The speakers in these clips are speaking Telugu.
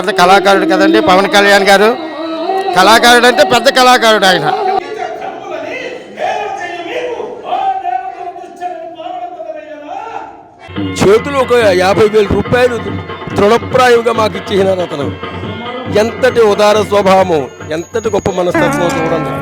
పెద్ద కళాకారుడు కదండి పవన్ కళ్యాణ్ గారు. కళాకారుడు అంటే పెద్ద కళాకారుడు ఆయన. చేతులు ఒక 50,000 రూపాయలు తృణప్రాయంగా మాకు ఇచ్చేసినారు అతను. ఎంతటి ఉదార స్వభావం, ఎంతటి గొప్ప మనస్తత్వం చూడండి.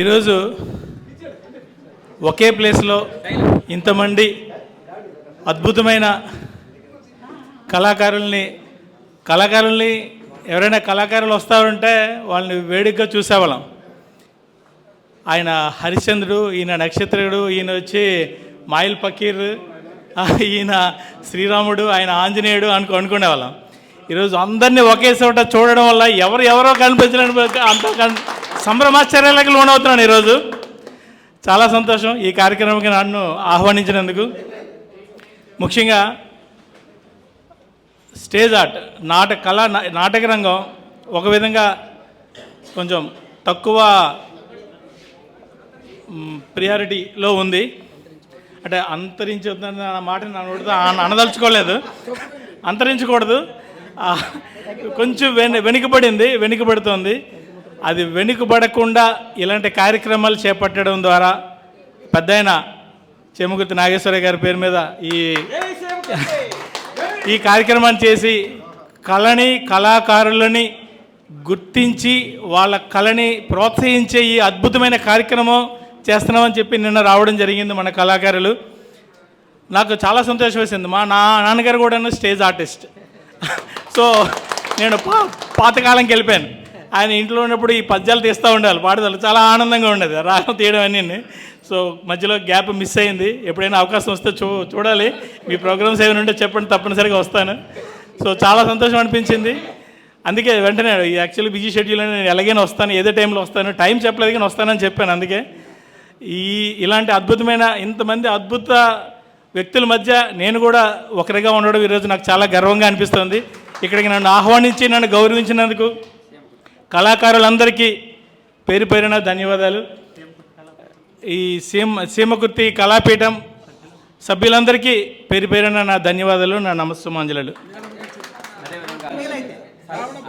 ఈరోజు ఒకే ప్లేస్లో ఇంతమంది అద్భుతమైన కళాకారుల్ని ఎవరైనా కళాకారులు వస్తారంటే వాళ్ళని వేడికగా చూసేవాళ్ళం. ఆయన హరిశ్చంద్రుడు, ఈయన నక్షత్రుడు, ఈయన వచ్చి మాయిల్ ఫకీర్, ఈయన శ్రీరాముడు, ఆయన ఆంజనేయుడు అనుకునేవాళ్ళం. ఈరోజు అందరినీ ఒకే చోట చూడడం వల్ల ఎవరో కనిపించలేని అంత సంభ్రమాశ్చర్యాలకు లోనవుతున్నాను. ఈరోజు చాలా సంతోషం ఈ కార్యక్రమానికి నన్ను ఆహ్వానించినందుకు. ముఖ్యంగా స్టేజ్ ఆర్ట్, నాటక రంగం ఒక విధంగా కొంచెం తక్కువ ప్రియారిటీలో ఉంది. అంటే అంతరించుతుందన్న మాట నన్ను అనదలుచుకోలేదు, అంతరించకూడదు, కొంచెం వెనుకబడుతోంది. అది వెనుకబడకుండా ఇలాంటి కార్యక్రమాలు చేపట్టడం ద్వారా పెద్దయిన చేమకుర్తి నాగేశ్వరయ్య గారి పేరు మీద ఈ కార్యక్రమాన్ని చేసి కళాకారులని గుర్తించి వాళ్ళ కళని ప్రోత్సహించే ఈ అద్భుతమైన కార్యక్రమం చేస్తున్నామని చెప్పి నిన్న రావడం జరిగింది మన కళాకారులు. నాకు చాలా సంతోషం వేసింది. మా నాన్నగారు కూడా స్టేజ్ ఆర్టిస్ట్. సో నేను పాతకాలంకి వెళ్ళిపోయాను. ఆయన ఇంట్లో ఉన్నప్పుడు ఈ పద్యాలు తీస్తూ ఉండాలి, పాడుదలు చాలా ఆనందంగా ఉండేది, రాగం తీయడం అన్నీ. సో మధ్యలో గ్యాప్ మిస్ అయింది. ఎప్పుడైనా అవకాశం వస్తే చూడాలి. మీ ప్రోగ్రామ్స్ ఏమైనా ఉంటే చెప్పండి, తప్పనిసరిగా వస్తాను. సో చాలా సంతోషం అనిపించింది. అందుకే వెంటనే యాక్చువల్లీ బిజీ షెడ్యూల్ నేను ఎలాగైనా వస్తాను, ఏదో టైంలో వస్తాను, టైం చెప్పలేదు కానీ వస్తానని చెప్పాను. అందుకే ఇలాంటి అద్భుతమైన ఇంతమంది అద్భుత వ్యక్తుల మధ్య నేను కూడా ఒకరిగా ఉండడం ఈరోజు నాకు చాలా గర్వంగా అనిపిస్తుంది. ఇక్కడికి నన్ను ఆహ్వానించి నన్ను గౌరవించినందుకు కళాకారులందరికీ పేరు పేరున ధన్యవాదాలు. ఈ సీమకుర్తి కళాపీఠం సభ్యులందరికీ పేరు పేరున నా ధన్యవాదాలు, నా నమస్సుమాంజలు.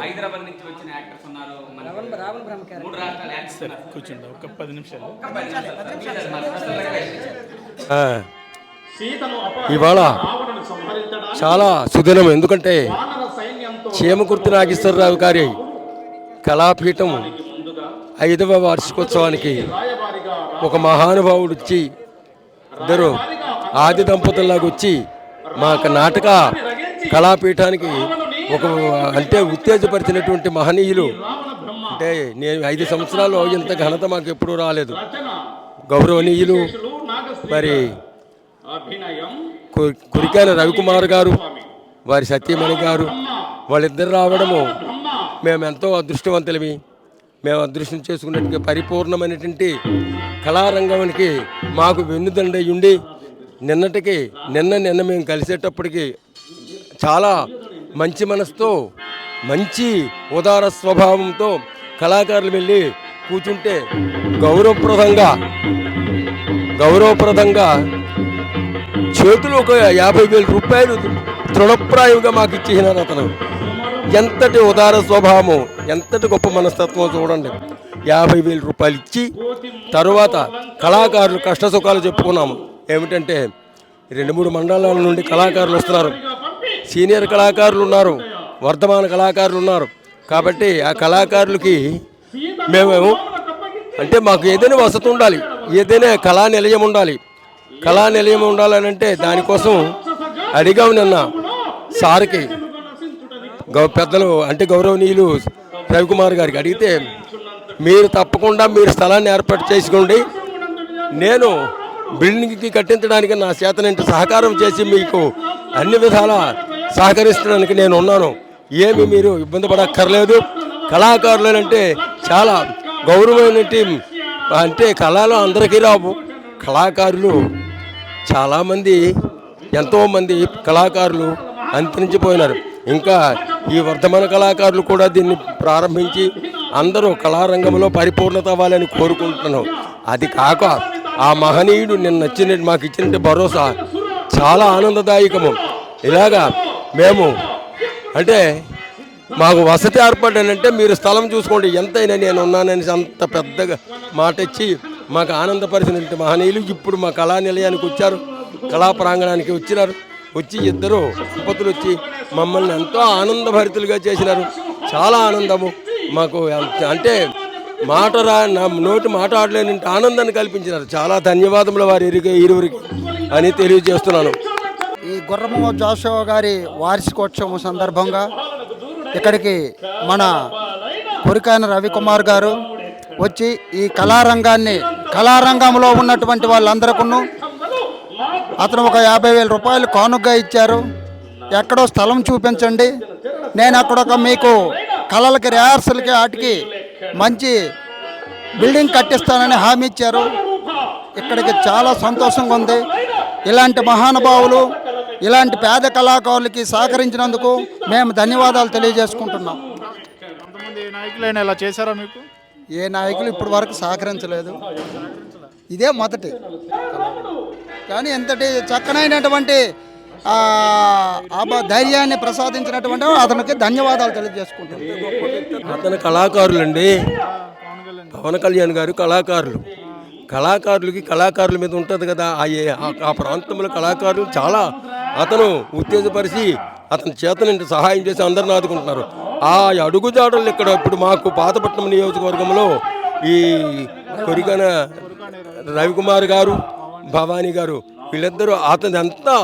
హైదరాబాద్ నుంచి వచ్చిన యాక్టర్స్ ఉన్నారు, సరే కూర్చుంటా ఒక 10 నిమిషాలు. ఇవాళ చాలా సుదినం. ఎందుకంటే చేమకుర్తి నాగేశ్వరరావు గారి కళాపీఠం 5వ వార్షికోత్సవానికి ఒక మహానుభావుడు వచ్చి, ఇద్దరు ఆది దంపతుల్లాగా వచ్చి మా నాటక కళాపీఠానికి ఒక అంటే ఉత్తేజపరిచినటువంటి మహనీయులు. అంటే నేను 5 సంవత్సరాలు ఇంత ఘనత మాకు ఎప్పుడూ రాలేదు. గౌరవనీయులు మరి కురికాన రవికుమార్ గారు, వారి సత్యమణి గారు, వాళ్ళిద్దరు రావడము మేము ఎంతో అదృష్టవంతులమి. మేము అదృష్టం చేసుకున్నట్టుగా పరిపూర్ణమైనటువంటి కళారంగానికి మాకు వెన్నుదండయుండి నిన్న మేము కలిసేటప్పటికి చాలా మంచి మనసుతో, మంచి ఉదార స్వభావంతో కళాకారులు వెళ్ళి కూర్చుంటే గౌరవప్రదంగా చేతులు ఒక 50,000 రూపాయలు తృణప్రాయంగా మాకు ఇచ్చేసినారు అతను. ఎంతటి ఉదార స్వభావం, ఎంతటి గొప్ప మనస్తత్వం చూడండి. 50,000 రూపాయలు ఇచ్చి తరువాత కళాకారులు కష్ట సుఖాలు చెప్పుకున్నాము. ఏమిటంటే 2-3 మండలాల నుండి కళాకారులు వస్తున్నారు, సీనియర్ కళాకారులు ఉన్నారు, వర్ధమాన కళాకారులు ఉన్నారు. కాబట్టి ఆ కళాకారులకి మేము అంటే మాకు ఏదైనా వసతి ఉండాలి, ఏదైనా కళా నిలయం ఉండాలి. కళా నిలయం ఉండాలని అంటే దానికోసం అడిగాము నిన్న సార్కి, పెద్దలు అంటే గౌరవనీయులు రవికుమార్ గారికి మీరు తప్పకుండా స్థలాన్ని ఏర్పాటు చేసుకోండి, నేను బిల్డింగ్కి కట్టించడానికి నా చేతనంటే సహకారం చేసి మీకు అన్ని విధాలా సహకరిస్తడానికి నేను ఉన్నాను. ఏమి మీరు ఇబ్బంది పడక్కర్లేదు. కళాకారులు అంటే చాలా గౌరవమైన అంటే కళలు అందరికీ రావు. కళాకారులు చాలామంది ఎంతోమంది కళాకారులు అంతరించిపోయినారు. ఇంకా ఈ వర్ధమాన కళాకారులు కూడా దీన్ని ప్రారంభించి అందరూ కళారంగంలో పరిపూర్ణత అవ్వాలని కోరుకుంటున్నాను. అది కాక ఆ మహనీయుడు నిన్న మాకు ఇచ్చిన భరోసా చాలా ఆనందదాయకము. ఇలాగా మేము అంటే మాకు వసతి ఏర్పడానంటే మీరు స్థలం చూసుకోండి, ఎంతైనా నేను ఉన్నానని అంత పెద్దగా మాట ఇచ్చి మాకు ఆనందపరిచినటువంటి మహనీయులు ఇప్పుడు మా కళా నిలయానికి వచ్చారు, కళా ప్రాంగణానికి వచ్చినారు. వచ్చి ఇద్దరు దంపతులు వచ్చి మమ్మల్ని ఎంతో ఆనందభరితులుగా చేసినారు. చాలా ఆనందము మాకు. అంటే నోటి మాట్లాడలేని ఆనందాన్ని కల్పించినారు. చాలా ధన్యవాదములు వారి ఇరువురికి అని తెలియజేస్తున్నాను. ఈ గుర్రము జాషువా గారి వార్షికోత్సవం సందర్భంగా ఇక్కడికి మన కొరికాన రవికుమార్ గారు వచ్చి ఈ కళారంగంలో ఉన్నటువంటి వాళ్ళందరికీ అతను ఒక 50,000 రూపాయలు కానుకగా ఇచ్చారు. ఎక్కడో స్థలం చూపించండి, నేను అక్కడ మీకు కళలకి రిహార్సల్కి వాటికి మంచి బిల్డింగ్ కట్టిస్తానని హామీ ఇచ్చారు. ఇక్కడికి చాలా సంతోషంగా ఉంది. ఇలాంటి మహానుభావులు ఇలాంటి పేద కళాకారులకి సహకరించినందుకు మేము ధన్యవాదాలు తెలియజేసుకుంటున్నాం. నాయకులైనా ఇలా చేశారా మీకు? ఏ నాయకులు ఇప్పటి వరకు సహకరించలేదు, ఇదే మొదటి. కానీ ఎంతటి చక్కనైనటువంటి ధైర్యాన్ని ప్రసాదించినటువంటి అతనికి ధన్యవాదాలు తెలియజేసుకుంటున్నాం. అతను కళాకారులండి. పవన్ కళ్యాణ్ గారు కళాకారులకి కళాకారుల మీద ఉంటుంది కదా, ఆ ప్రాంతంలో కళాకారులు చాలా అతను ఉత్తేజపరిచి అతని చేతనంటే సహాయం చేసి అందరిని ఆదుకుంటున్నారు. ఆ అడుగుజాడలు ఇక్కడ ఇప్పుడు మాకు పాతపట్నం నియోజకవర్గంలో ఈ కొరికాన రవికుమార్ గారు, భవానీ గారు వీళ్ళిద్దరూ అతని అంతా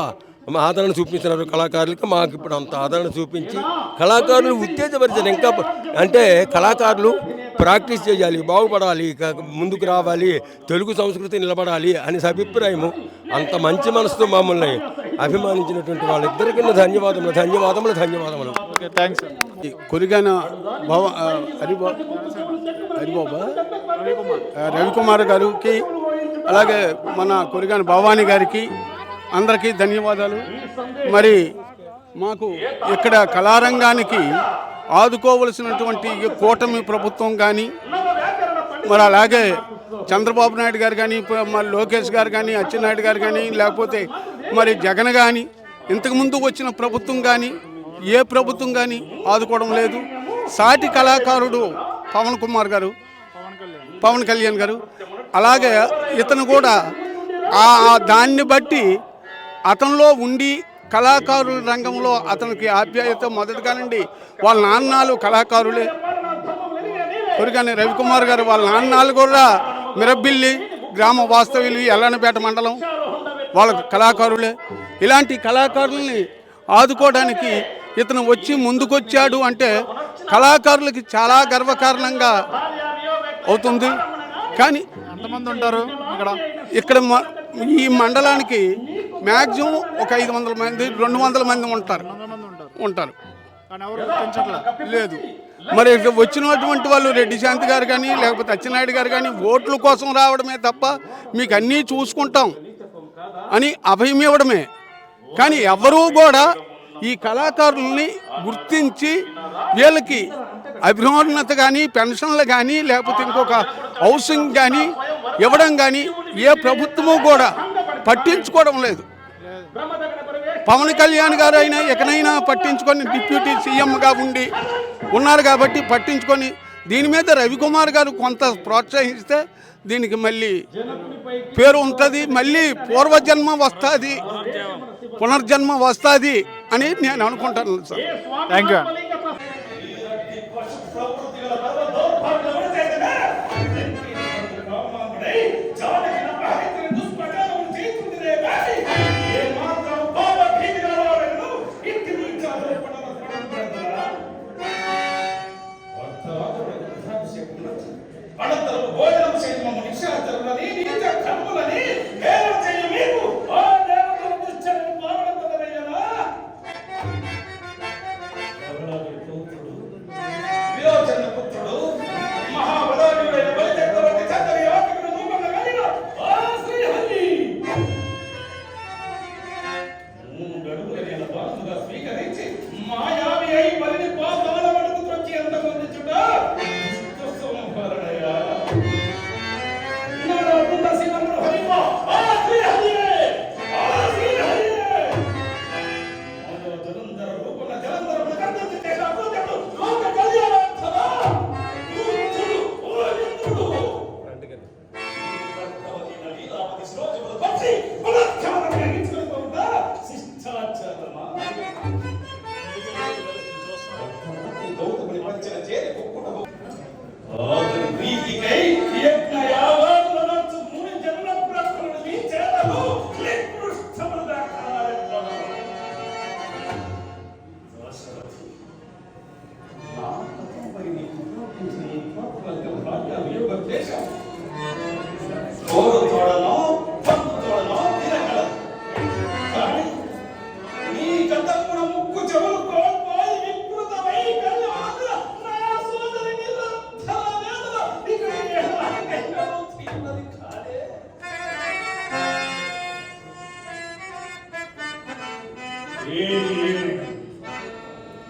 ఆదరణ చూపించినారు కళాకారులకి. మాకు ఇప్పుడు అంత ఆదరణ చూపించి కళాకారులు ఉత్తేజపరిచారు. ఇంకా అంటే కళాకారులు ప్రాక్టీస్ చేయాలి, బాగుపడాలి, ముందుకు రావాలి, తెలుగు సంస్కృతి నిలబడాలి అనే అభిప్రాయము. అంత మంచి మనసుతో మమ్మల్ని అభిమానించినటువంటి వాళ్ళిద్దరికీ ధన్యవాదములు. థ్యాంక్స్. కొరిగాన రవికుమార్ గారికి, అలాగే మన కొరిగాన భవానీ గారికి అందరికీ ధన్యవాదాలు. మరి మాకు ఇక్కడ కళారంగానికి ఆదుకోవలసినటువంటి కూటమి ప్రభుత్వం కానీ, మరి అలాగే చంద్రబాబు నాయుడు గారు కానీ, మరి లోకేష్ గారు కానీ, అచ్చెన్నాయుడు గారు కానీ, లేకపోతే మరి జగన్ కానీ, ఇంతకుముందు వచ్చిన ప్రభుత్వం కానీ ఏ ప్రభుత్వం కానీ ఆదుకోవడం లేదు. సాటి కళాకారుడు పవన్ కళ్యాణ్ గారు అలాగే ఇతను కూడా దాన్ని బట్టి అతనిలో ఉండి కళాకారుల రంగంలో అతనికి ఆప్యాయత మొదటిగా నుండి వాళ్ళ నాన్నలు కళాకారులే. కొరికాన రవికుమార్ గారు వాళ్ళ నాన్నలు కూడా మిరబిల్లి గ్రామ వాస్తవ్యులు, ఎల్లనపేట మండలం, వాళ్ళ కళాకారులే. ఇలాంటి కళాకారుల్ని ఆదుకోవడానికి ఇతను వచ్చి ముందుకొచ్చాడు అంటే కళాకారులకి చాలా గర్వకారణంగా అవుతుంది. కానీ ఎంతమంది ఉంటారు ఇక్కడ ఈ మండలానికి మ్యాక్సిమం ఒక 500 మంది 200 మంది ఉంటారు. లేదు. మరి వచ్చినటువంటి వాళ్ళు రెడ్డి శాంతి గారు కానీ, లేకపోతే అచ్చెన్నాయుడు గారు కానీ ఓట్ల కోసం రావడమే తప్ప మీకు అన్నీ చూసుకుంటాం అని అభయం ఇవ్వడమే. కానీ ఎవరూ కూడా ఈ కళాకారుల్ని గుర్తించి వీళ్ళకి అభినోన్నత కానీ, పెన్షన్లు కానీ, లేకపోతే ఇంకొక హౌసింగ్ కానీ ఇవ్వడం కానీ ఏ ప్రభుత్వము కూడా పట్టించుకోవడం లేదు. పవన్ కళ్యాణ్ గారు అయినా ఎక్కడైనా పట్టించుకొని డిప్యూటీ సీఎంగా ఉన్నారు కాబట్టి పట్టించుకొని దీని మీద రవికుమార్ గారు కొంత ప్రోత్సహిస్తే దీనికి మళ్ళీ పేరు ఉంటుంది, మళ్ళీ పునర్జన్మ వస్తుంది అని నేను అనుకుంటాను సార్. Thank you. భోజనం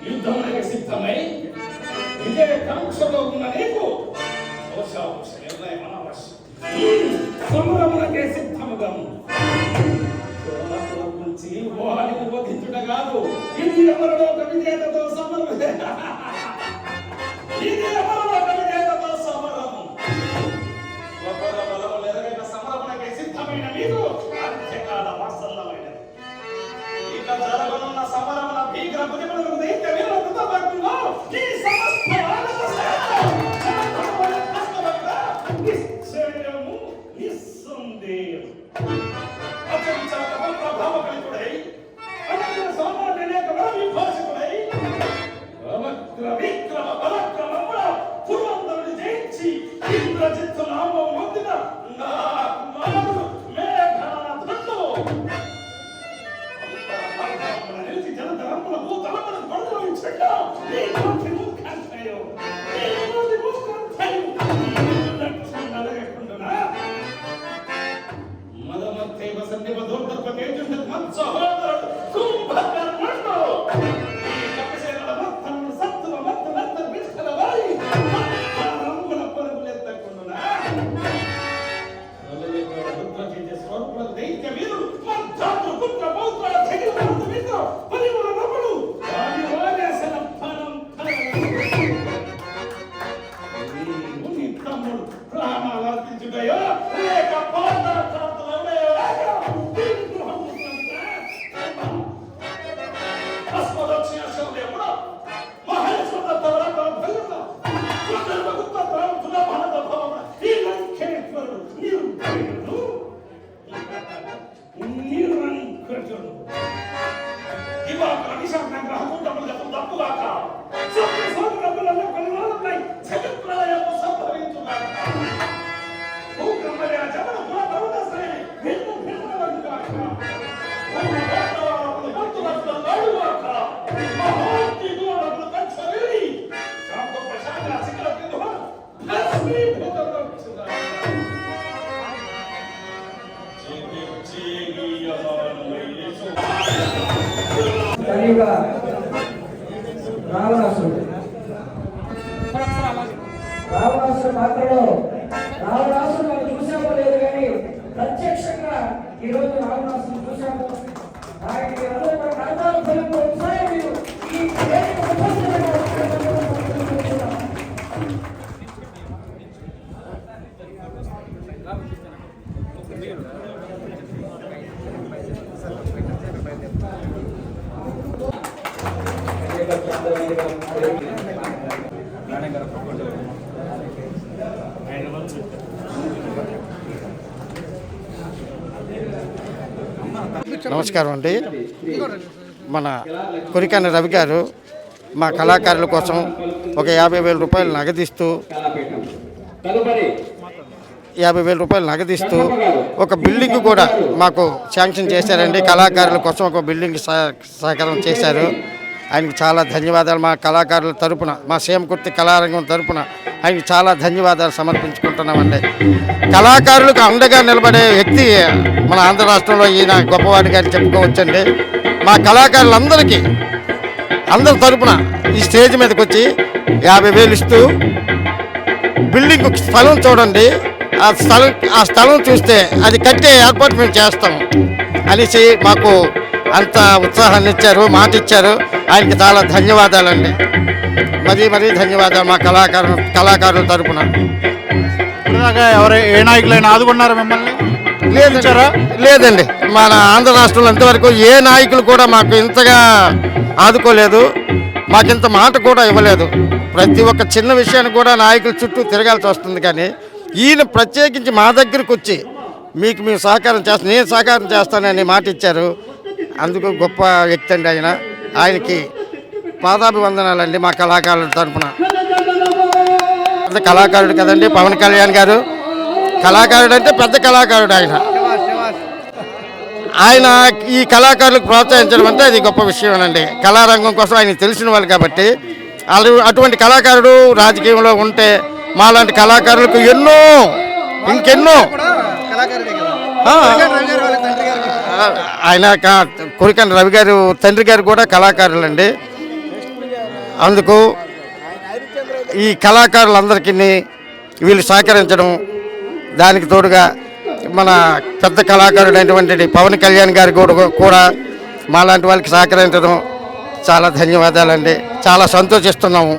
యుద్ధమునకు సిద్ధమై విజయకాంక్షలో ఉన్న నీకు నిర్ణయం అనవశ్యం. సమరమునకే సిద్ధముగా మోహానికి బోధించుట కాదు. ఇది ఎవరిలోక విజేతతో సమరము. ఇది ఎవరిలోక విజేతతో సమరము. స్వపర బలము ఎదురైన సమరమునకే సిద్ధమైన నీకు అంత్యకాల వాసల్లమైనది. ఇక జరగనున్న సమరమున భీకర బుద్ధిములకు దైత్య వీరుల కృతభక్తులు ఈ సమస్త నిశ్చయము నిస్సందేహం అచంచల ప్రభావకలితుడై అనంత సామాన్యనేక విభాషకుడై సమగ్ర విక్రమ పరక్రమముల పురంధరుని జయించి ఇంద్రజిత్తు నామం పొందిన నా కుమారుడు మేఘనాథుడు నిలిచి జనతరంపుల భూతలములను పడుదలించగా ఈ నోటి ముఖంతయో లక్ష్యం నలగకుండునా మదమత్తైవ సన్నివ దూర్ధర్పకేతుడు మత్సహోదరుడు కుంభకర్ణుడు ఈ కపిసేనల మత్తను సత్తువ మత్తు నత్తు విష్కల వారి మత్తరంగుల పరుగులెత్తకుండునా నలుగురు రుద్రజీజ స్వరూపుల దైత్య వీరుడు మద్ధాతు పుత్ర పౌత్ర జగిరివంత మిత్ర పరిమళ రమణుడు వారి వారేసన ఫలం నీ తమ్ముడు ప్రాణాలర్పించుటయో లేక పాతాళాంతరములో రావణాసుడు పాత్రలో రావణాసుడు మనం చూసామో లేదు కానీ ప్రత్యక్షంగా ఈ రోజు రావణాసుడు చూసాము. ఆయనకి అందరూ కూడా ప్రాంతాల ఫలంలో ఒకసారి మీరు ఈ నమస్కారం అండి. మన కొరికాని రవి గారు మా కళాకారుల కోసం ఒక 50,000 రూపాయలు నగదిస్తూ 50,000 రూపాయలు నగదిస్తూ ఒక బిల్డింగ్ కూడా మాకు శాంక్షన్ చేశారండి. కళాకారుల కోసం ఒక బిల్డింగ్ సహకారం చేశారు. ఆయనకి చాలా ధన్యవాదాలు. మా కళాకారుల తరపున, మా సేమకుర్తి కళారంగం తరపున ఆయనకి చాలా ధన్యవాదాలు సమర్పించుకుంటున్నామండి. కళాకారులకు అండగా నిలబడే వ్యక్తి మన ఆంధ్ర రాష్ట్రంలో ఈయన గొప్పవాడిగా అని చెప్పుకోవచ్చండి. మా కళాకారులందరికీ అందరి తరపున ఈ స్టేజ్ మీదకి వచ్చి 50,000 ఇస్తూ బిల్డింగ్ స్థలం చూడండి, ఆ స్థలం చూస్తే అది కట్టే ఏర్పాటు మేము చేస్తాము అనేసి మాకు అంత ఉత్సాహాన్ని ఇచ్చారు, మాట ఇచ్చారు. ఆయనకి చాలా ధన్యవాదాలండి. మరీ ధన్యవాదాలు మా కళాకారుల తరపున. ఏ నాయకులైనా ఆదుకున్నారా మిమ్మల్ని? లేదండి, మన ఆంధ్ర రాష్ట్రంలో ఇంతవరకు ఏ నాయకులు కూడా మాకు ఇంతగా ఆదుకోలేదు, మాకింత మాట కూడా ఇవ్వలేదు. ప్రతి ఒక్క చిన్న విషయాన్ని కూడా నాయకుల చుట్టూ తిరగాల్సి వస్తుంది. కానీ ఈయన ప్రత్యేకించి మా దగ్గరకు వచ్చి మీకు మేము సహకారం చేస్తాను, నేను సహకారం చేస్తానని మాట ఇచ్చారు. అందుకు గొప్ప వ్యక్తి అండి ఆయన. ఆయనకి పాదాభివందనాలండి మా కళాకారుల తరఫున. కళాకారుడు కదండి పవన్ కళ్యాణ్ గారు. కళాకారుడు అంటే పెద్ద కళాకారుడు ఆయన. ఆయన ఈ కళాకారులకు ప్రోత్సహించడం అంటే అది గొప్ప విషయమేనండి. కళారంగం కోసం ఆయన తెలిసిన వాళ్ళు కాబట్టి అటువంటి కళాకారుడు రాజకీయంలో ఉంటే మాలాంటి కళాకారులకు ఇంకెన్నో ఆయన కురికన్ రవి గారు తండ్రి గారు కూడా కళాకారులండి. అందుకు ఈ కళాకారులందరికీ వీళ్ళు సహకరించడం, దానికి తోడుగా మన పెద్ద కళాకారుడైనటువంటి పవన్ కళ్యాణ్ గారు కూడా మాలాంటి వాళ్ళకి సహకరించడం చాలా ధన్యవాదాలండి. చాలా సంతోషిస్తున్నాము.